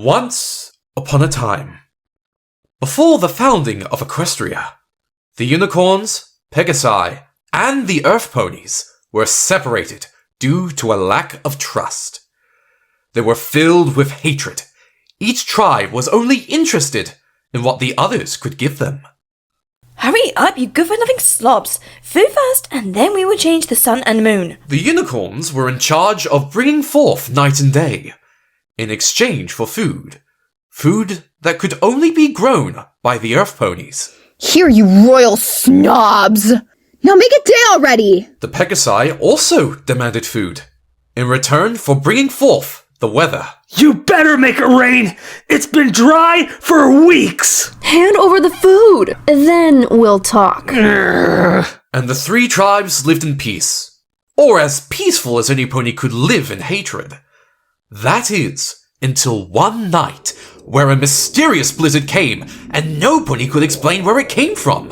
Once upon a time, before the founding of Equestria, the unicorns, Pegasi, and the earth ponies were separated due to a lack of trust. They were filled with hatred. Each tribe was only interested in what the others could give them. Hurry up, you good-for-nothing slobs. Food first, and then we will change the sun and moon. The unicorns were in charge of bringing forth night and day, in exchange for food. Food that could only be grown by the earth ponies. Here, you royal snobs! Now make it day already! The Pegasi also demanded food, in return for bringing forth the weather. You better make it rain! It's been dry for weeks! Hand over the food, then we'll talk. And the three tribes lived in peace, or as peaceful as any pony could live in hatred. That is, until one night, where a mysterious blizzard came, and no pony could explain where it came from.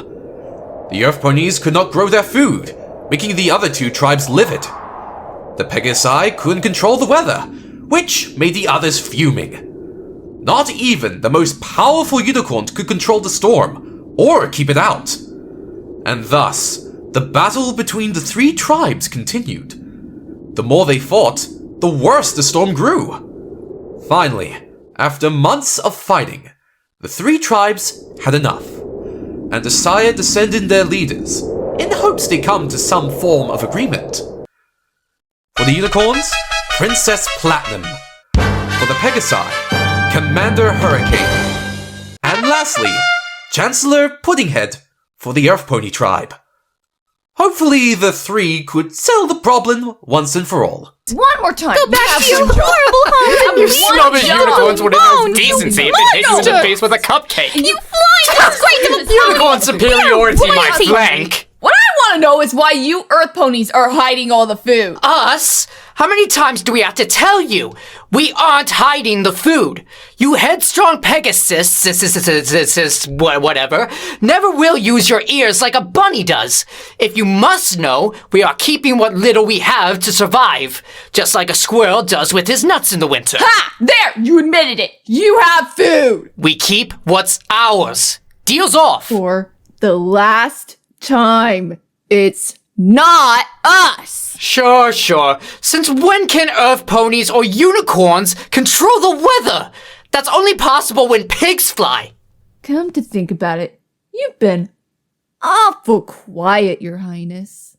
The earth ponies could not grow their food, making the other two tribes livid. The Pegasi couldn't control the weather, which made the others fuming. Not even the most powerful unicorns could control the storm, or keep it out. And thus, the battle between the three tribes continued. The more they fought, the worse the storm grew. Finally, after months of fighting, the three tribes had enough, and decided to send in their leaders, in hopes they come to some form of agreement. For the unicorns, Princess Platinum. For the Pegasi, Commander Hurricane. And lastly, Chancellor Puddinghead for the Earth Pony tribe. Hopefully the three could settle the problem once and for all. One more time. Go back to your horrible home. You snobbish unicorns would have decency if they hit you in the face with a cupcake. You flying disgrace of Unicorn superiority, my flank. What I want to know is why you Earth ponies are hiding all the food. Us? How many times do we have to tell you? We aren't hiding the food. You headstrong Pegasus, whatever, never will use your ears like a bunny does. If you must know, we are keeping what little we have to survive, just like a squirrel does with his nuts in the winter. Ha! There! You admitted it. You have food. We keep what's ours. Deals off. For the last time, it's not us. Sure. Since when can earth ponies or unicorns control the weather? That's only possible when pigs fly. Come to think about it, you've been awful quiet, Your Highness.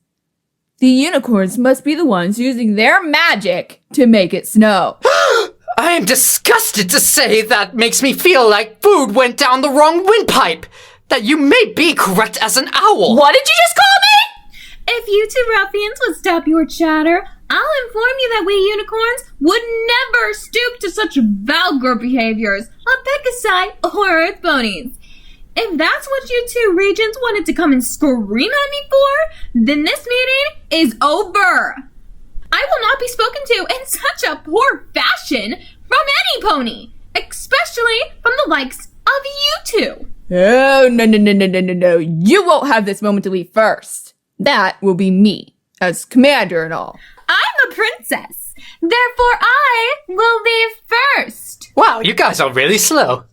The unicorns must be the ones using their magic to make it snow. I am disgusted to say that makes me feel like food went down the wrong windpipe. That you may be correct as an owl. What did you just call me? If you two ruffians would stop your chatter, I'll inform you that we unicorns would never stoop to such vulgar behaviors of Pegasi or Earth ponies. If that's what you two regents wanted to come and scream at me for, then this meeting is over. I will not be spoken to in such a poor fashion from any pony, especially from the likes of you two. Oh, no. You won't have this moment to leave first. That will be me, as commander and all. I'm a princess. Therefore, I will leave first. Wow, you guys are really slow.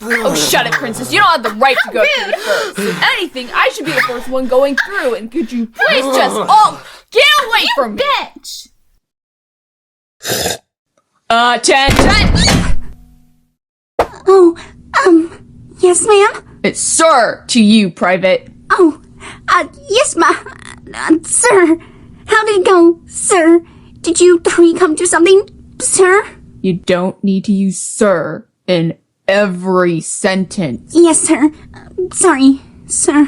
Oh, shut it, princess. You don't have the right to go through first. If anything, I should be the first one going through, and could you please just all get away from me? Bitch! Attention! Oh, yes, ma'am? It's sir to you, Private. Oh, yes, sir. How did it go, sir? Did you three come to something, sir? You don't need to use sir in every sentence. Yes, sir. Sorry, sir.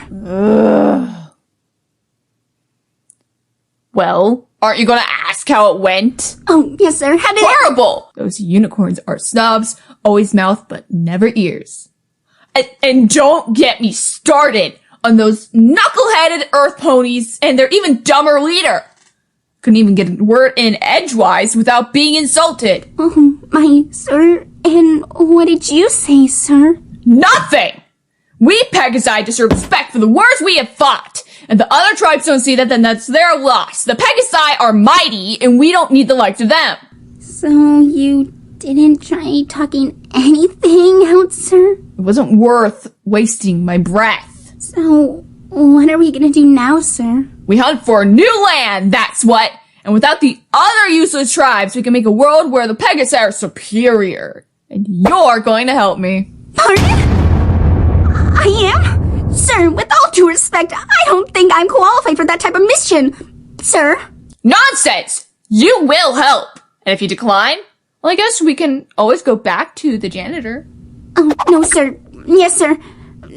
Well, aren't you gonna ask how it went? Oh, yes, sir. How did Horrible! Those unicorns are snobs, always mouth but never ears. And don't get me started on those knuckle-headed earth ponies and their even dumber leader. Couldn't even get a word in edgewise without being insulted. Oh, my sir. And what did you say, sir? Nothing! We Pegasi deserve respect for the wars we have fought. And the other tribes don't see that, then that's their loss. The Pegasi are mighty, and we don't need the likes of them. So you didn't try talking anything out, sir? It wasn't worth wasting my breath. So, what are we gonna do now, sir? We hunt for new land, that's what! And without the other useless tribes, we can make a world where the Pegasi are superior. And you're going to help me. Pardon? I am? Sir, with all due respect, I don't think I'm qualified for that type of mission. Sir? Nonsense! You will help! And if you decline, well, I guess we can always go back to the janitor. Oh, no, sir. Yes, sir.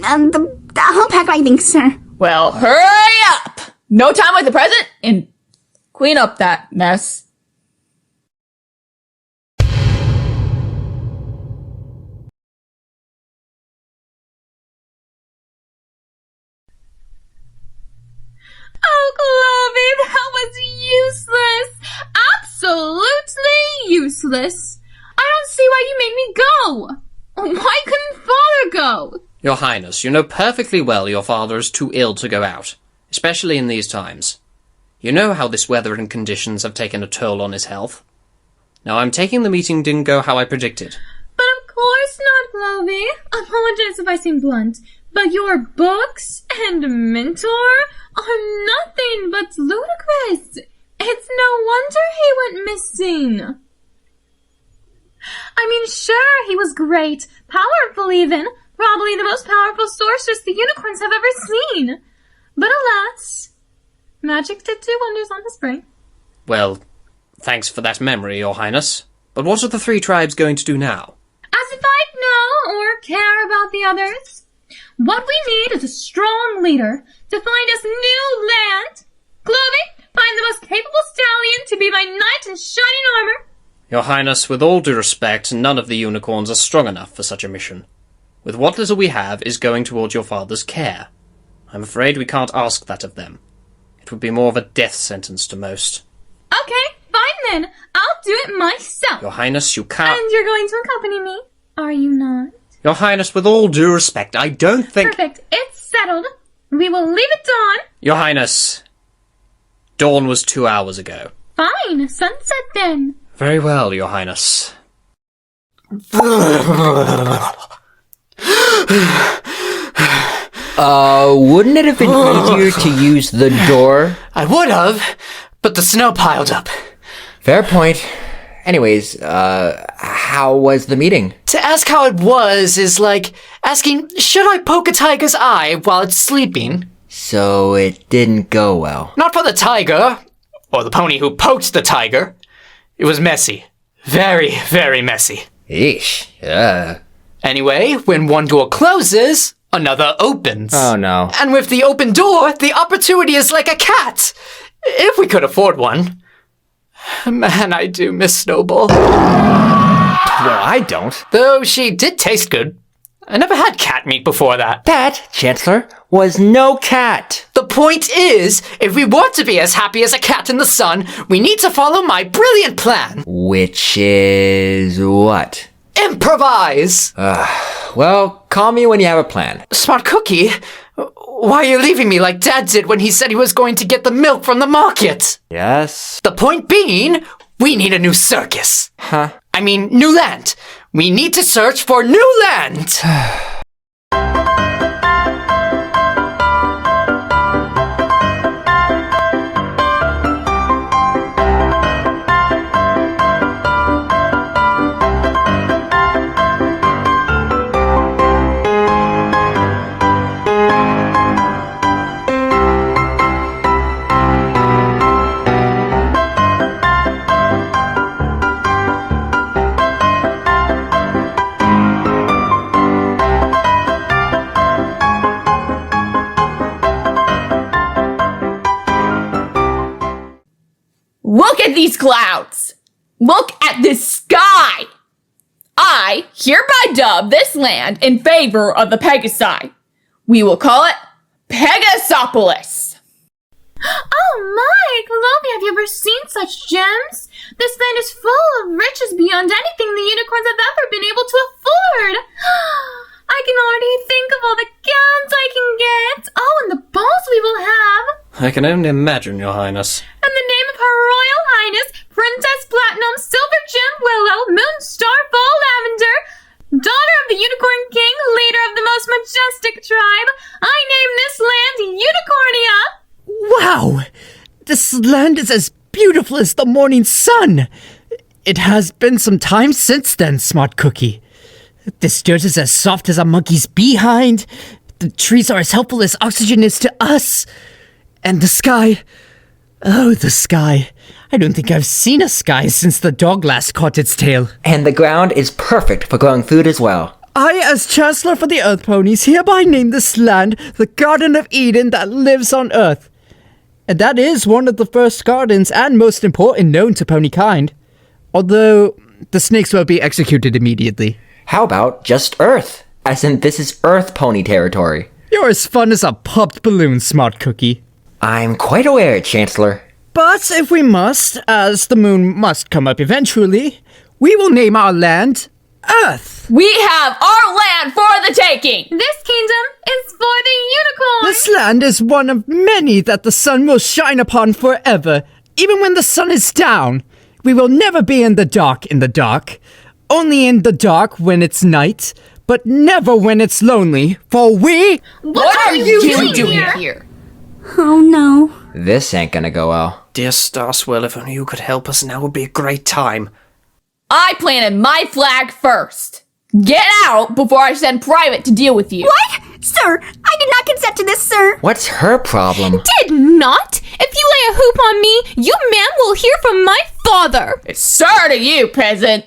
I'll pack my things, sir. Well, hurry up! No time like the present, and clean up that mess. Oh, Chloe, that was useless! Absolutely useless! I don't see why you made me go! Why couldn't Father go? Your Highness, you know perfectly well your father is too ill to go out, especially in these times. You know how this weather and conditions have taken a toll on his health. Now, I'm taking the meeting didn't go how I predicted. But of course not, Chloe. Apologize if I seem blunt, but your books and mentor are nothing but ludicrous. It's no wonder he went missing. I mean, sure, he was great, powerful even, probably the most powerful sorceress the unicorns have ever seen. But alas, magic did do wonders on his brain. Well, thanks for that memory, Your Highness. But what are the three tribes going to do now? As if I'd know or care about the others. What we need is a strong leader to find us new land. Chloe, find the most capable stallion to be my knight in shining armor. Your Highness, with all due respect, none of the unicorns are strong enough for such a mission. With what little we have is going towards your father's care. I'm afraid we can't ask that of them. It would be more of a death sentence to most. Okay, fine then. I'll do it myself. Your Highness, you can't— And you're going to accompany me, are you not? Your Highness, with all due respect, I don't think— Perfect. It's settled. We will leave at dawn. Your Highness, dawn was 2 hours ago. Fine. Sunset then. Very well, Your Highness. Wouldn't it have been easier to use the door? I would have, but the snow piled up. Fair point. Anyways, how was the meeting? To ask how it was is like asking, should I poke a tiger's eye while it's sleeping? So it didn't go well. Not for the tiger, or the pony who poked the tiger. It was messy. Very, very messy. Eesh. Anyway, when one door closes, another opens. Oh no. And with the open door, the opportunity is like a cat. If we could afford one. Man, I do miss Snowball. Well, I don't. Though she did taste good. I never had cat meat before that. That, Chancellor, was no cat. The point is, if we want to be as happy as a cat in the sun, we need to follow my brilliant plan. Which is what? Improvise! Well, call me when you have a plan. Smart cookie, why are you leaving me like Dad did when he said he was going to get the milk from the market? Yes? The point being, we need a new circus. Huh? I mean, new land. We need to search for new land. Look at these clouds! Look at this sky! I hereby dub this land in favor of the Pegasi. We will call it Pegasopolis. Oh my, Chloe, have you ever seen such gems? This land is full of riches beyond anything the unicorns have ever been able to afford. I can already think of all the gowns I can get. Oh, and the balls we will have. I can only imagine, Your Highness. And the name of Her Royal Highness, Princess Platinum Silver Gem Willow, Moon Starfall Lavender, daughter of the Unicorn King, leader of the most majestic tribe. I name this land Unicornia. Wow! This land is as beautiful as the morning sun. It has been some time since then, Smart Cookie. This dirt is as soft as a monkey's behind. The trees are as helpful as oxygen is to us. And the sky... Oh, the sky. I don't think I've seen a sky since the dog last caught its tail. And the ground is perfect for growing food as well. I, as Chancellor for the Earth Ponies, hereby name this land the Garden of Eden that lives on Earth. And that is one of the first gardens and most important known to ponykind. Although, the snakes will be executed immediately. How about just Earth? As in, this is Earth Pony territory. You're as fun as a popped balloon, Smart Cookie. I'm quite aware, Chancellor. But if we must, as the moon must come up eventually, we will name our land Earth. We have our land for the taking! This kingdom is for the unicorn. This land is one of many that the sun will shine upon forever, even when the sun is down. We will never be in the dark, only in the dark when it's night, but never when it's lonely, for we... What are you doing here? Oh no. This ain't gonna go well. Dear Starswell, if only you could help us, now would be a great time. I planted my flag first. Get out before I send Private to deal with you. What? Sir, I did not consent to this, sir. What's her problem? Did not? If you lay a hoop on me, you man will hear from my father. It's sir to you, peasant.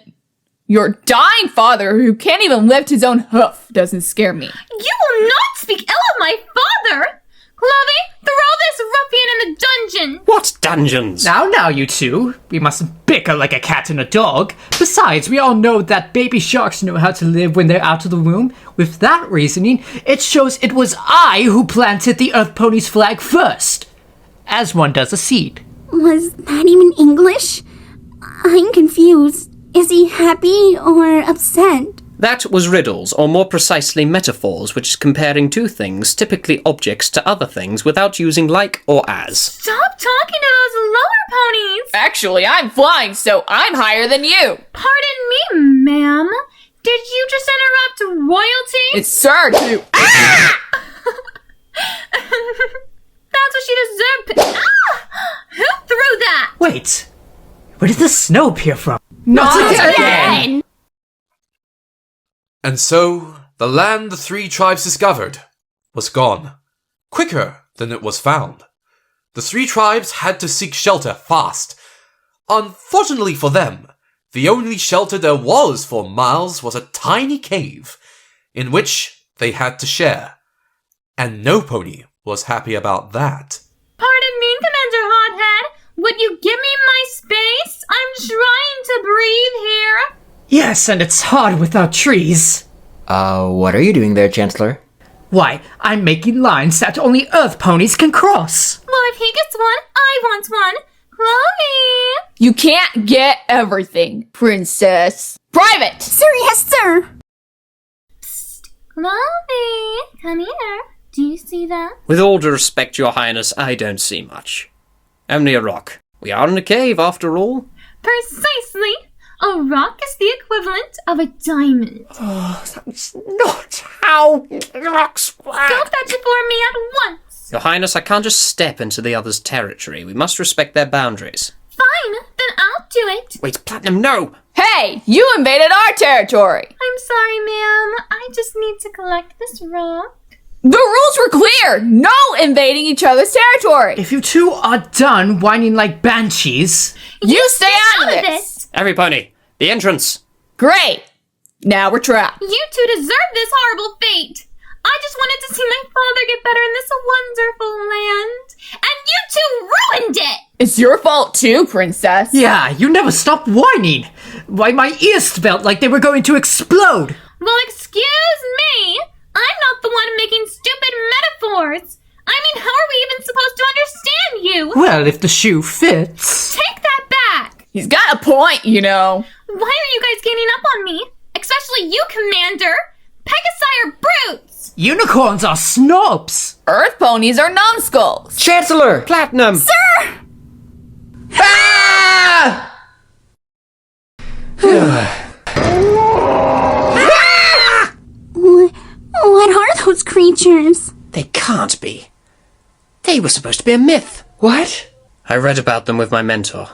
Your dying father, who can't even lift his own hoof, doesn't scare me. You will not speak ill of my father. Chloe, throw this ruffian in the dungeon. What dungeons? Now, you two. We mustn't bicker like a cat and a dog. Besides, we all know that baby sharks know how to live when they're out of the womb. With that reasoning, it shows it was I who planted the Earth Pony's flag first. As one does a seed. Was that even English? I'm confused. Is he happy or upset? That was riddles, or more precisely metaphors, which is comparing two things, typically objects, to other things without using like or as. Stop talking to those lower ponies. Actually, I'm flying, so I'm higher than you. Pardon me, ma'am. Did you just interrupt royalty? It's sir to... That's what she deserved. Who threw that? Wait, where did the snow appear from? Not again! And so, the land the three tribes discovered was gone, quicker than it was found. The three tribes had to seek shelter fast. Unfortunately for them, the only shelter there was for miles was a tiny cave, in which they had to share. And no pony was happy about that. Pardon me, Commander Hothead. Would you give me my space? I'm trying to breathe here. Yes, and it's hard without trees. What are you doing there, Chancellor? Why, I'm making lines that only Earth Ponies can cross. Well, if he gets one, I want one. Chloe! You can't get everything, princess. Private! Sir, yes, sir. Psst. Chloe, come here. Do you see that? With all due respect, Your Highness, I don't see much. Only a rock. We are in a cave, after all. Precisely. A rock is the equivalent of a diamond. Oh, that's not how rocks work. Go fetch it for me at once. Your Highness, I can't just step into the other's territory. We must respect their boundaries. Fine, then I'll do it. Wait, Platinum, no! Hey, you invaded our territory. I'm sorry, ma'am. I just need to collect this rock. The rules were clear. No invading each other's territory. If you two are done whining like banshees... You stay out of this. Every pony, the entrance. Great. Now we're trapped. You two deserve this horrible fate. I just wanted to see my father get better in this wonderful land. And you two ruined it. It's your fault too, princess. Yeah, you never stopped whining. Why, my ears felt like they were going to explode. Well, excuse me. I'm not the one making stupid metaphors. I mean, how are we even supposed to understand you? Well, if the shoe fits. Take that back. He's got a point, you know. Why are you guys ganging up on me? Especially you, Commander. Pegasi are brutes. Unicorns are snobs. Earth ponies are numbskulls. Chancellor! Platinum! Sir! Ah! What are those creatures? They can't be. They were supposed to be a myth. What? I read about them with my mentor.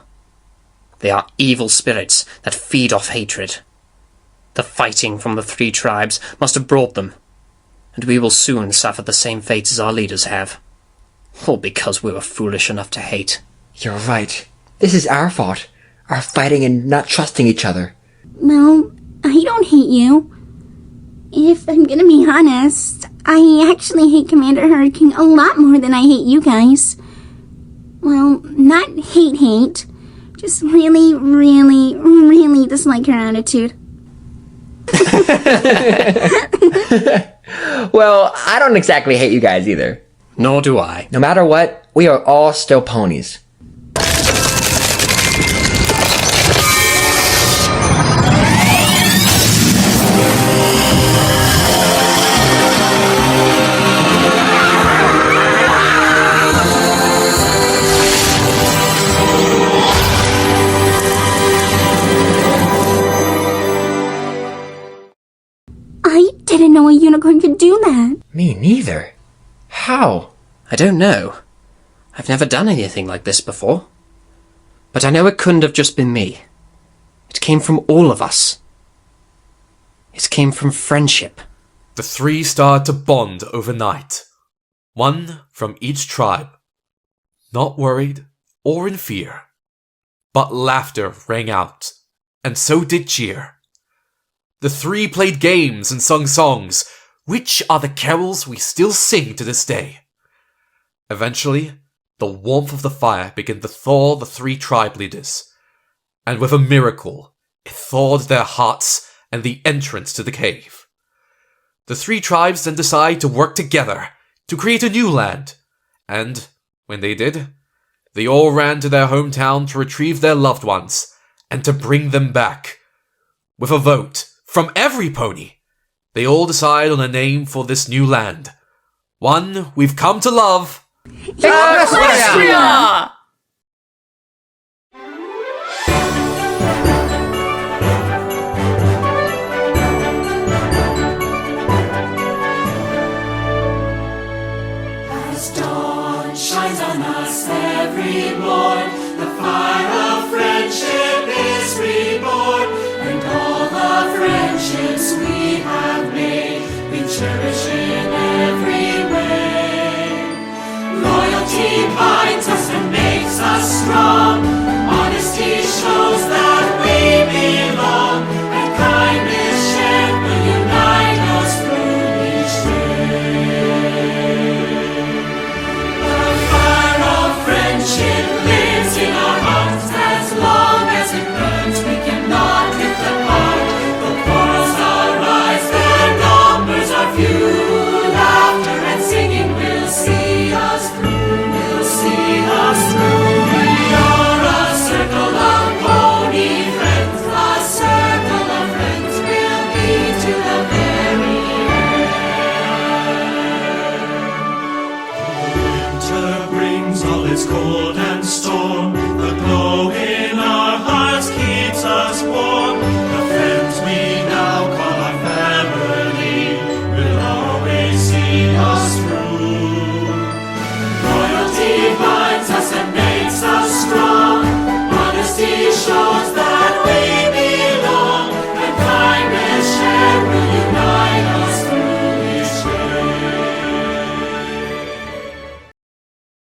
They are evil spirits that feed off hatred. The fighting from the 3 tribes must have brought them, and we will soon suffer the same fates as our leaders have. All because we were foolish enough to hate. You're right. This is our fault. Our fighting and not trusting each other. Well, I don't hate you. If I'm gonna be honest, I actually hate Commander Hurricane a lot more than I hate you guys. Well, not hate. Just really, really, really dislike her attitude. Well, I don't exactly hate you guys either. Nor do I. No matter what, we are all still ponies. I didn't know a unicorn could do that. Me neither. How? I don't know. I've never done anything like this before. But I know it couldn't have just been me. It came from all of us. It came from friendship. The 3 started to bond overnight. 1 from each tribe. Not worried or in fear. But laughter rang out, and so did cheer. The 3 played games and sung songs, which are the carols we still sing to this day. Eventually, the warmth of the fire began to thaw the 3 tribe leaders, and with a miracle, it thawed their hearts and the entrance to the cave. The 3 tribes then decided to work together to create a new land, and, when they did, they all ran to their hometown to retrieve their loved ones and to bring them back. With a vote from every pony, they all decided on a name for this new land. One we've come to love. Equestria! As dawn shines on us every morn, the fire of friendship is reborn, and all the friendships we have made, we cherish in every way. Loyalty binds us and makes us strong, honesty shows that we belong, and kindness shared will unite us through each day. The fire of friendship lives in our hearts, as long as it burns we cannot drift apart. Though quarrels arise, their numbers are few, laughter and singing will see us through, will see us through. We are a circle of pony friends, a circle of friends will be to the very end. Winter brings all its cold and